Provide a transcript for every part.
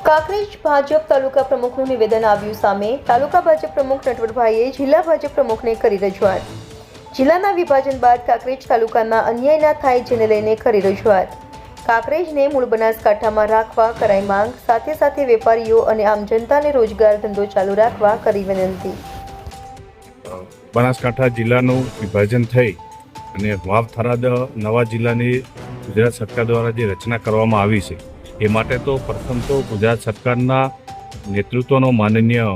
કાંકરેજ ભાજપ તાલુકા પ્રમુખનું નિવેદન આવ્યું સામે. તાલુકા ભાજપ પ્રમુખ નટવરભાઈએ જિલ્લા ભાજપ પ્રમુખને કરી રજૂઆત. જિલ્લાના વિભાજન બાદ કાંકરેજ તાલુકાના અન્યાય ના થાય જેને લઈને કરી રજૂઆત. કાંકરેજને મૂળ બનાસકાંઠામાં રાખવા કરાઈ માંગ. સાથે સાથે વેપારીઓ અને આમ જનતાને રોજગાર ધંધો ચાલુ રાખવા કરી વિનંતી. બનાસકાંઠા જિલ્લાનું વિભાજન થઈ અને વાવ થરાદ નવા જિલ્લાની ગુજરાત સરકાર દ્વારા જે રચના કરવામાં આવી છે એ માટે તો પ્રથમ તો ગુજરાત સરકારના નેતૃત્વનો માનનીય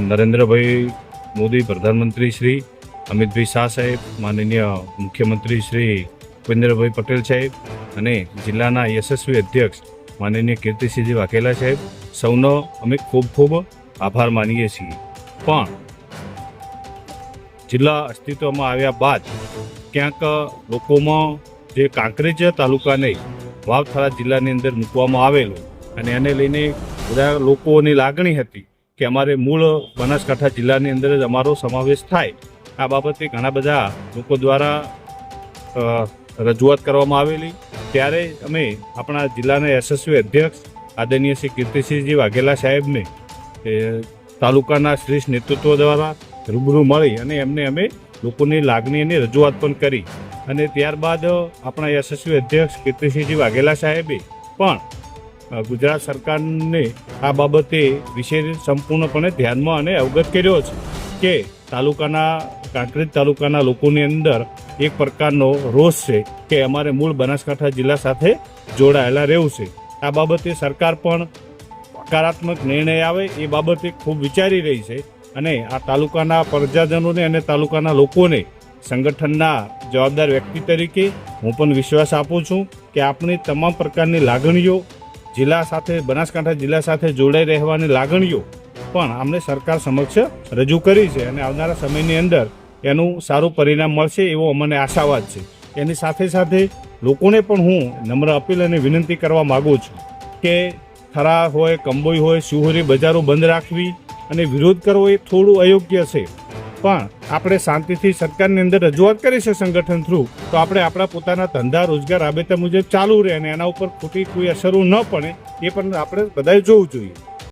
નરેન્દ્રભાઈ મોદી પ્રધાનમંત્રી શ્રી, અમિતભાઈ શાહ સાહેબ, માનનીય મુખ્યમંત્રી શ્રી ભૂપેન્દ્રભાઈ પટેલ સાહેબ અને જિલ્લાના યશસ્વી અધ્યક્ષ માનનીય કીર્તિસિંહજી વાઘેલા સાહેબ સૌનો અમે ખૂબ ખૂબ આભાર માનીએ છીએ. પણ જિલ્લા અસ્તિત્વમાં આવ્યા બાદ ક્યાંક લોકોમાં જે કાંકરેજ તાલુકાને વાવ થરાદ જિલ્લાની અંદર મૂકવામાં આવેલો અને એને લઈને બધા લોકોની લાગણી હતી કે અમારે મૂળ બનાસકાંઠા જિલ્લાની અંદર જ અમારો સમાવેશ થાય. આ બાબતે ઘણા બધા લોકો દ્વારા રજૂઆત કરવામાં આવેલી. ત્યારે અમે આપણા જિલ્લાના યશસ્વી અધ્યક્ષ આદરણીય શ્રી કીર્તિસિંહજી વાઘેલા સાહેબને તાલુકાના શ્રેષ્ઠ નેતૃત્વ દ્વારા રૂબરૂ મળી અને એમને અમે લોકોની લાગણીની રજૂઆત પણ કરી. અને ત્યારબાદ આપણા યશસ્વી અધ્યક્ષ કીર્તિસિંહજી વાઘેલા સાહેબે પણ ગુજરાત સરકારને આ બાબતે વિશે સંપૂર્ણપણે ધ્યાનમાં અને અવગત કર્યો છે કે કાંકરેજ તાલુકાના લોકોની અંદર એક પ્રકારનો રોષ છે કે અમારે મૂળ બનાસકાંઠા જિલ્લા સાથે જોડાયેલા રહેવું છે. આ બાબતે સરકાર પણ હકારાત્મક નિર્ણય આવે એ બાબતે ખૂબ વિચારી રહી છે અને આ તાલુકાના પ્રજાજનોને અને તાલુકાના લોકોને સંગઠનના જવાબદાર વ્યક્તિ તરીકે હું પણ વિશ્વાસ આપું છું કે આપણી તમામ પ્રકારની લાગણીઓ જિલ્લા સાથે બનાસકાંઠા જિલ્લા સાથે જોડાઈ રહેવાની લાગણીઓ પણ અમને સરકાર સમક્ષ રજૂ કરી છે અને આવનારા સમયની અંદર એનું સારું પરિણામ મળશે એવો અમને આશાવાદ છે. એની સાથે સાથે લોકોને પણ હું નમ્ર અપીલ અને વિનંતી કરવા માગું છું કે થરા હોય, કંબોઈ હોય, શિહોરી બજારો બંધ રાખવી અને વિરોધ કરવો એ થોડું અયોગ્ય છે. પણ આપણે શાંતિથી સરકારની અંદર રજૂઆત કરી છે સંગઠન થ્રુ, તો આપણે આપણા પોતાના ધંધા રોજગાર રાબેતા મુજબ ચાલુ રહે અને એના ઉપર ખોટી કોઈ અસરો ન પડે એ પણ આપણે બધાએ જોવું જોઈએ.